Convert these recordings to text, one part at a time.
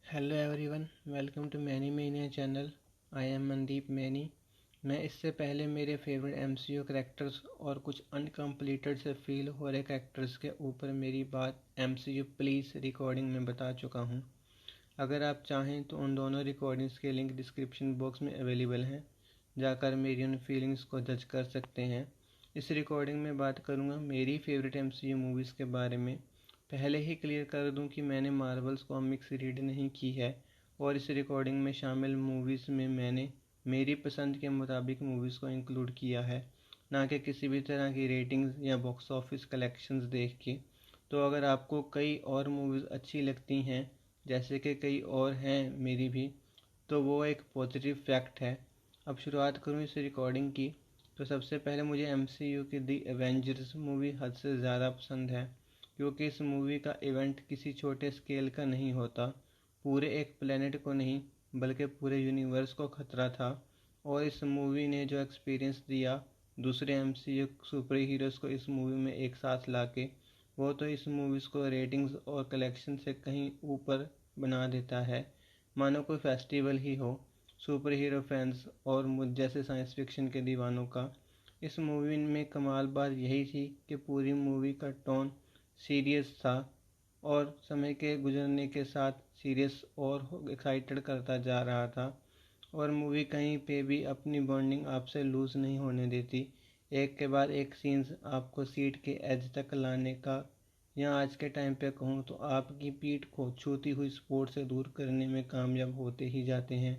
Hello everyone, welcome to Mani Mania channel. I am Mandeep Mani. मैं इससे पहले मेरे फेवरेट एमसीयू करैक्टर्स और कुछ अनकम्प्लीटेड से फील हो रहे करैक्टर्स के ऊपर मेरी बात एमसीयू प्लीज़ रिकॉर्डिंग में बता चुका हूँ। अगर आप चाहें तो उन दोनों रिकॉर्डिंग्स के लिंक डिस्क्रिप्शन बॉक्स में अवेलेबल हैं, जाकर मेरी उन फीलिंग्स को जज कर सकते हैं। इस रिकॉर्डिंग में बात करूँगा मेरी फेवरेट एमसीयू मूवीज़ के बारे में। पहले ही क्लियर कर दूं कि मैंने मार्वल्स कॉमिक्स रीड नहीं की है और इस रिकॉर्डिंग में शामिल मूवीज़ में मैंने मेरी पसंद के मुताबिक मूवीज़ को इंक्लूड किया है, ना कि किसी भी तरह की रेटिंग्स या बॉक्स ऑफिस कलेक्शंस देख के। तो अगर आपको कई और मूवीज़ अच्छी लगती हैं, जैसे कि कई और हैं मेरी भी, तो वो एक पॉजिटिव फैक्ट है। अब शुरुआत करूँ इस रिकॉर्डिंग की, तो सबसे पहले मुझे एमसीयू की दी एवेंजर्स मूवी हद से ज़्यादा पसंद है, क्योंकि इस मूवी का इवेंट किसी छोटे स्केल का नहीं होता, पूरे एक प्लेनेट को नहीं बल्कि पूरे यूनिवर्स को खतरा था। और इस मूवी ने जो एक्सपीरियंस दिया दूसरे एमसीयू सुपर हीरोज़ को इस मूवी में एक साथ लाके, वो तो इस मूवीज़ को रेटिंग्स और कलेक्शन से कहीं ऊपर बना देता है, मानो कोई फेस्टिवल ही हो सुपर हीरो फैंस और मुझ जैसे साइंस फिक्शन के दीवानों का। इस मूवी में कमाल बात यही थी कि पूरी मूवी का टोन सीरियस था और समय के गुजरने के साथ सीरियस और एक्साइटेड करता जा रहा था। और मूवी कहीं पे भी अपनी बॉन्डिंग आपसे लूज़ नहीं होने देती, एक के बाद एक सीन्स आपको सीट के एज तक लाने का, या आज के टाइम पे कहूँ तो आपकी पीठ को छूती हुई स्पोर्ट से दूर करने में कामयाब होते ही जाते हैं।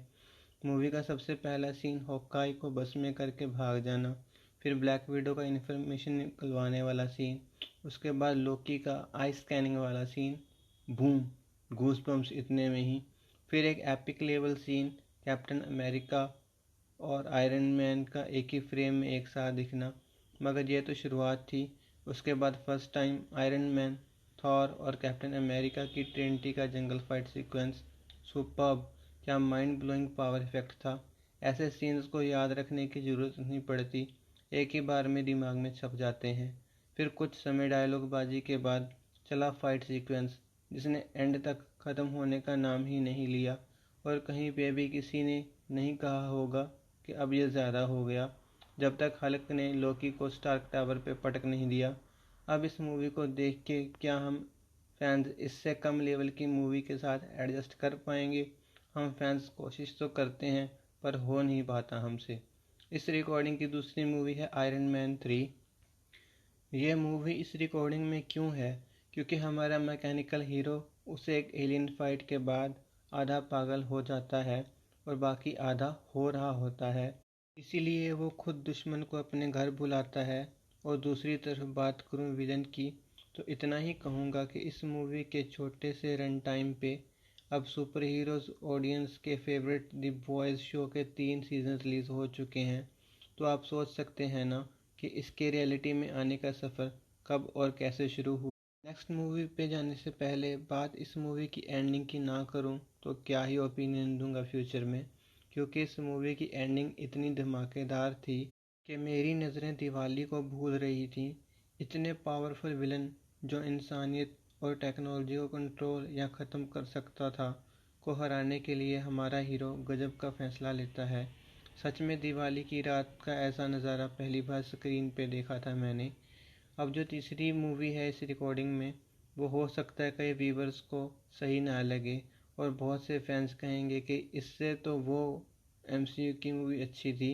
मूवी का सबसे पहला सीन हॉकाई को बस में करके भाग जाना, फिर ब्लैक विडो का इन्फॉर्मेशन निकलवाने वाला सीन, उसके बाद लोकी का आई स्कैनिंग वाला सीन, बूम, गूस बम्स इतने में ही। फिर एक epic level scene, Captain America और आयरन मैन का एक ही फ्रेम में एक साथ दिखना। मगर यह तो शुरुआत थी। उसके बाद first time iron man, Thor और कैप्टन अमेरिका की ट्रिनिटी का जंगल फाइट सीक्वेंस सुपर्ब, क्या माइंड ब्लोइंग पावर इफेक्ट था। ऐसे सीन्स को याद रखने की ज़रूरत नहीं पड़ती, एक ही बार में दिमाग में छप जाते हैं। फिर कुछ समय डायलॉग बाजी के बाद चला फाइट सीक्वेंस, जिसने एंड तक ख़त्म होने का नाम ही नहीं लिया, और कहीं पे भी किसी ने नहीं कहा होगा कि अब ये ज़्यादा हो गया, जब तक हल्क ने लोकी को स्टार्क टावर पे पटक नहीं दिया। अब इस मूवी को देख के क्या हम फैंस इससे कम लेवल की मूवी के साथ एडजस्ट कर पाएंगे? हम फैंस कोशिश तो करते हैं, पर हो नहीं पाता हमसे। इस रिकॉर्डिंग की दूसरी मूवी है आयरन मैन 3। ये मूवी इस रिकॉर्डिंग में क्यों है? क्योंकि हमारा मैकेनिकल हीरो उसे एक एलियन फाइट के बाद आधा पागल हो जाता है और बाकी आधा हो रहा होता है, इसीलिए वो खुद दुश्मन को अपने घर बुलाता है। और दूसरी तरफ बात करूँ विलन की, तो इतना ही कहूँगा कि इस मूवी के छोटे से रन टाइम पे अब सुपर हीरोज़ ऑडियंस के फेवरेट द बॉयज़ शो के 3 सीज़न रिलीज़ हो चुके हैं। तो आप सोच सकते हैं ना कि इसके रियलिटी में आने का सफ़र कब और कैसे शुरू हुआ। नेक्स्ट मूवी पे जाने से पहले बात इस मूवी की एंडिंग की ना करूं तो क्या ही ओपिनियन दूंगा फ्यूचर में, क्योंकि इस मूवी की एंडिंग इतनी धमाकेदार थी कि मेरी नज़रें दिवाली को भूल रही थी। इतने पावरफुल विलन जो इंसानियत और टेक्नोलॉजी को कंट्रोल या ख़त्म कर सकता था, को हराने के लिए हमारा हीरो गजब का फैसला लेता है। सच में दिवाली की रात का ऐसा नज़ारा पहली बार स्क्रीन पे देखा था मैंने। अब जो तीसरी मूवी है इस रिकॉर्डिंग में, वो हो सकता है कई व्यूवर्स को सही ना लगे और बहुत से फैंस कहेंगे कि इससे तो वो एमसीयू की मूवी अच्छी थी।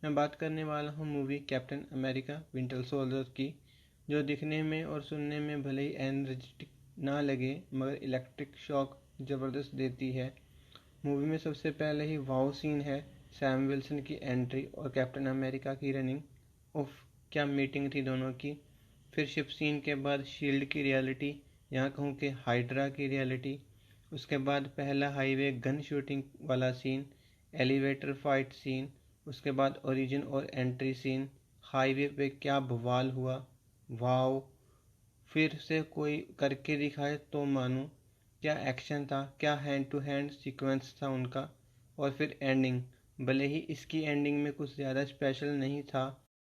मैं बात करने वाला हूँ movie captain America winter soldier की, जो दिखने में और सुनने में भले ही एनर्जेटिक ना लगे, मगर इलेक्ट्रिक शॉक ज़बरदस्त देती है। मूवी में सबसे पहले ही वाव सीन है, सैम विल्सन की एंट्री और कैप्टन अमेरिका की रनिंग। उफ, क्या मीटिंग थी दोनों की। फिर शिप सीन के बाद शील्ड की रियलिटी, यहाँ कहूँ कि हाइड्रा की रियलिटी। उसके बाद पहला हाईवे गन शूटिंग वाला सीन, एलिवेटर फाइट सीन, उसके बाद ओरिजिन और एंट्री सीन, हाईवे पे क्या बवाल हुआ, वाओ। फिर से कोई करके दिखाए तो मानूं, क्या एक्शन था, क्या हैंड टू हैंड सीक्वेंस था उनका। और फिर एंडिंग, भले ही इसकी एंडिंग में कुछ ज़्यादा स्पेशल नहीं था,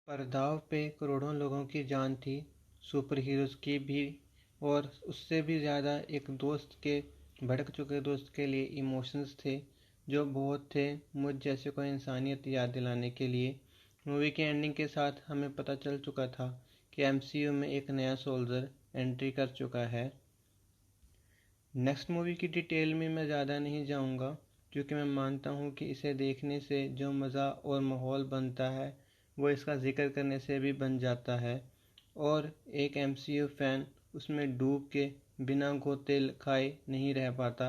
पर दाव पे करोड़ों लोगों की जान थी, सुपर हीरोज़ की भी, और उससे भी ज़्यादा एक दोस्त के भटक चुके दोस्त के लिए इमोशंस थे जो बहुत थे मुझ जैसे को इंसानियत याद दिलाने के लिए। मूवी की एंडिंग के साथ हमें पता चल चुका था कि एमसीयू में एक नया सोल्जर एंट्री कर चुका है। नेक्स्ट मूवी की डिटेल में मैं ज़्यादा नहीं जाऊंगा, क्योंकि मैं मानता हूं कि इसे देखने से जो मज़ा और माहौल बनता है वो इसका जिक्र करने से भी बन जाता है, और एक एमसीयू फ़ैन उसमें डूब के बिना गोते खाए नहीं रह पाता।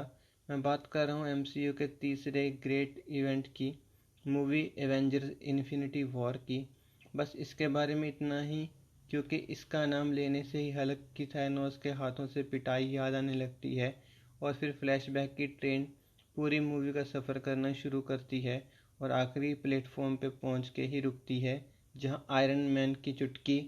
मैं बात कर रहा हूँ एमसीयू के तीसरे ग्रेट इवेंट की, मूवी एवेंजर्स इन्फिनिटी वॉर की। बस इसके बारे में इतना ही, क्योंकि इसका नाम लेने से ही हल्क की थैनोस के हाथों से पिटाई याद आने लगती है, और फिर फ्लैशबैक की ट्रेन पूरी मूवी का सफ़र करना शुरू करती है और आखिरी प्लेटफॉर्म पे पहुंच के ही रुकती है जहां आयरन मैन की चुटकी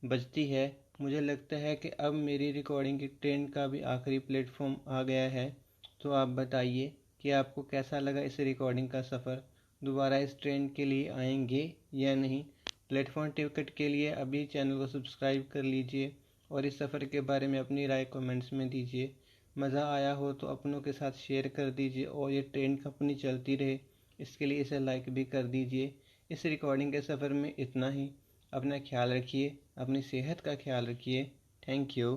बजती है। मुझे लगता है कि अब मेरी रिकॉर्डिंग की ट्रेन का भी आखिरी प्लेटफॉर्म आ गया है। तो आप बताइए कि आपको कैसा लगा इस रिकॉर्डिंग का सफ़र? दोबारा इस ट्रेन के लिए आएंगे या नहीं? प्लेटफॉर्म टिकट के लिए अभी चैनल को सब्सक्राइब कर लीजिए और इस सफ़र के बारे में अपनी राय कमेंट्स में दीजिए। मज़ा आया हो तो अपनों के साथ शेयर कर दीजिए, और ये ट्रेन अपनी चलती रहे इसके लिए इसे लाइक भी कर दीजिए। इस रिकॉर्डिंग के सफ़र में इतना ही। अपना ख्याल रखिए, अपनी सेहत का ख्याल रखिए। Thank you.